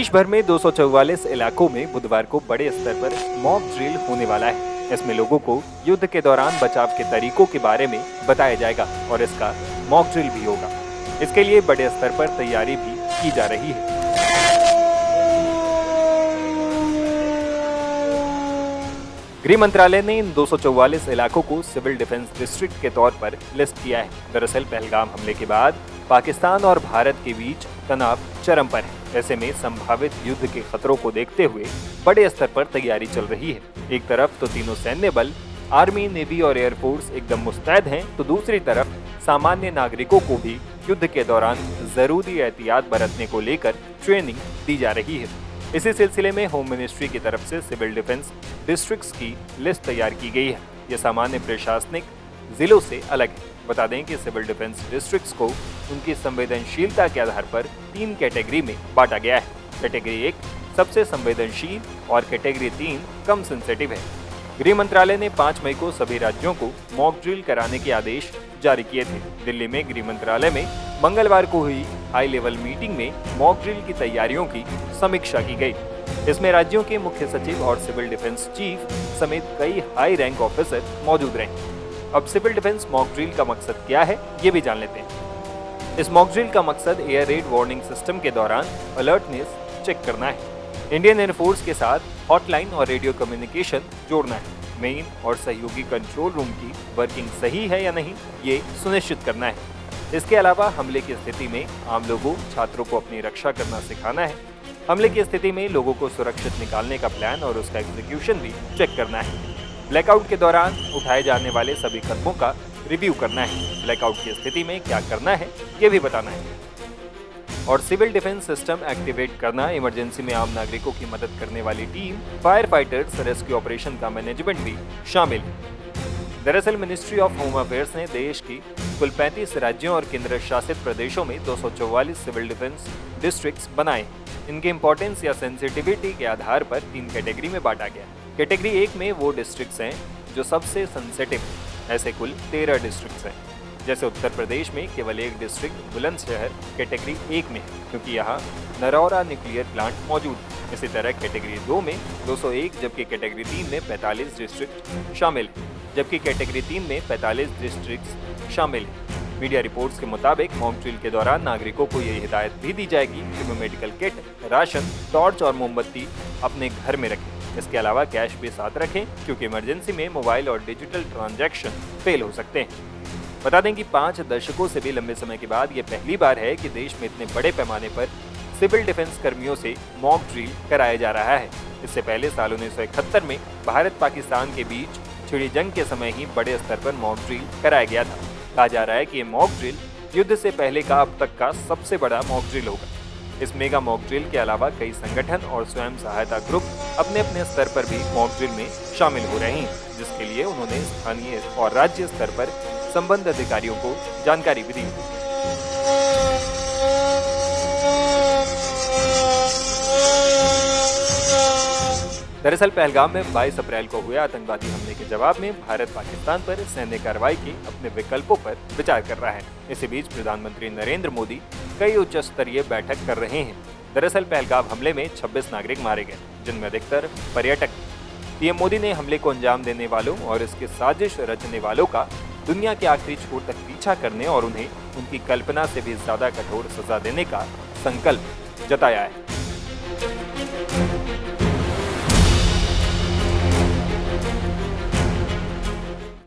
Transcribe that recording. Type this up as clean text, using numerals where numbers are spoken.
देश भर में 244 इलाकों में बुधवार को बड़े स्तर पर मॉक ड्रिल होने वाला है। इसमें लोगों को युद्ध के दौरान बचाव के तरीकों के बारे में बताया जाएगा और इसका मॉक ड्रिल भी होगा। इसके लिए बड़े स्तर पर तैयारी भी की जा रही है। गृह मंत्रालय ने इन 244 इलाकों को सिविल डिफेंस डिस्ट्रिक्ट के तौर पर लिस्ट किया है। दरअसल पहलगाम हमले के बाद पाकिस्तान और भारत के बीच तनाव चरम पर है। ऐसे में संभावित युद्ध के खतरों को देखते हुए बड़े स्तर पर तैयारी चल रही है। एक तरफ तो तीनों सैन्य बल, आर्मी, नेवी और एयरफोर्स एकदम मुस्तैद हैं, तो दूसरी तरफ सामान्य नागरिकों को भी युद्ध के दौरान जरूरी एहतियात बरतने को लेकर ट्रेनिंग दी जा रही है। इसी सिलसिले में होम मिनिस्ट्री की तरफ से सिविल डिफेंस डिस्ट्रिक्ट्स की लिस्ट तैयार की गई है। ये सामान्य प्रशासनिक जिलों से अलग है। बता दें कि सिविल डिफेंस डिस्ट्रिक्ट्स को उनकी संवेदनशीलता के आधार पर 3 कैटेगरी में बांटा गया है। कैटेगरी 1 सबसे संवेदनशील और कैटेगरी 3 कम सेंसिटिव है। गृह मंत्रालय ने 5 मई को सभी राज्यों को मॉक ड्रिल कराने के आदेश जारी किए थे। दिल्ली में गृह मंत्रालय में मंगलवार को हुई हाई लेवल मीटिंग में मॉक ड्रिल की तैयारियों की समीक्षा की गई। इसमें राज्यों के मुख्य सचिव और सिविल डिफेंस चीफ समेत कई हाई रैंक ऑफिसर मौजूद रहे। अब सिविल डिफेंस मॉक ड्रिल का मकसद क्या है, ये भी जान लेते हैं। इस मॉक ड्रिल का मकसद एयर रेड वार्निंग सिस्टम के दौरान अलर्टनेस चेक करना है। इंडियन एयरफोर्स के साथ हॉटलाइन और रेडियो कम्युनिकेशन जोड़ना है। मेन और सहयोगी कंट्रोल रूम की वर्किंग सही है या नहीं, ये सुनिश्चित करना है। इसके अलावा हमले की स्थिति में आम लोगों, छात्रों को अपनी रक्षा करना सिखाना है। हमले की स्थिति में लोगों को सुरक्षित निकालने का प्लान और उसका एग्जीक्यूशन भी चेक करना है। ब्लैकआउट के दौरान उठाए जाने वाले सभी कदमों का रिव्यू करना है। ब्लैकआउट की स्थिति में क्या करना है, ये भी बताना है। और सिविल डिफेंस सिस्टम एक्टिवेट करना, इमरजेंसी में आम नागरिकों की मदद करने वाली team, fire fighters, rescue operation का मैनेजमेंट भी शामिल है। दरअसल मिनिस्ट्री ऑफ होम अफेयर्स ने देश की कुल 35 राज्यों और केंद्र शासित प्रदेशों में 244 सिविल डिफेंस डिस्ट्रिक्ट्स बनाए। इनके इंपॉर्टेंस या सेंसिटिविटी के आधार पर 3 कैटेगरी में बांटा गया। कैटेगरी 1 में वो डिस्ट्रिक्ट्स हैं जो सबसे सेंसिटिव हैं। ऐसे कुल 13 डिस्ट्रिक्ट्स हैं। जैसे उत्तर प्रदेश में केवल एक डिस्ट्रिक्ट बुलंदशहर कैटेगरी 1 में है, क्योंकि यहाँ नरौरा न्यूक्लियर प्लांट मौजूद है। इसी तरह कैटेगरी 2 में 201, जबकि कैटेगरी 3 में 45 डिस्ट्रिक्ट शामिल है। जबकि कैटेगरी 3 में 45 डिस्ट्रिक्ट शामिल है। मीडिया रिपोर्ट्स के मुताबिक मॉक ड्रिल के दौरान नागरिकों को ये हिदायत भी दी जाएगी कि वे मेडिकल किट, राशन, टॉर्च और मोमबत्ती अपने घर में रखें। इसके अलावा कैश भी साथ रखें, क्योंकि इमरजेंसी में मोबाइल और डिजिटल ट्रांजैक्शन फेल हो सकते हैं। बता दें कि 5 दशकों से भी लंबे समय के बाद ये पहली बार है कि देश में इतने बड़े पैमाने पर सिविल डिफेंस कर्मियों से मॉक ड्रिल कराया जा रहा है। इससे पहले साल 1971 में भारत पाकिस्तान के बीच छिड़ी जंग के समय ही बड़े स्तर पर मॉक ड्रिल कराया गया था। कहा जा रहा है कि ये मॉक ड्रिल युद्ध से पहले का अब तक का सबसे बड़ा मॉक ड्रिल होगा। इस मेगा मॉक ड्रिल के अलावा कई संगठन और स्वयं सहायता ग्रुप अपने अपने स्तर पर भी मॉक ड्रिल में शामिल हो रहे हैं, जिसके लिए उन्होंने स्थानीय और राज्य स्तर पर संबंधित अधिकारियों को जानकारी भी दी। दरअसल पहलगाम में 22 अप्रैल को हुए आतंकवादी हमले के जवाब में भारत पाकिस्तान पर सैन्य कार्रवाई के अपने विकल्पों पर विचार कर रहा है। इसी बीच प्रधानमंत्री नरेंद्र मोदी कई उच्च स्तरीय बैठक कर रहे हैं। दरअसल पहलगाम हमले में 26 नागरिक मारे गए, जिनमें अधिकतर पर्यटक। पीएम मोदी ने हमले को अंजाम देने वालों और इसके साजिश रचने वालों का दुनिया के आखिरी छोर तक पीछा करने और उन्हें उनकी कल्पना से भी ज्यादा कठोर सजा देने का संकल्प जताया है।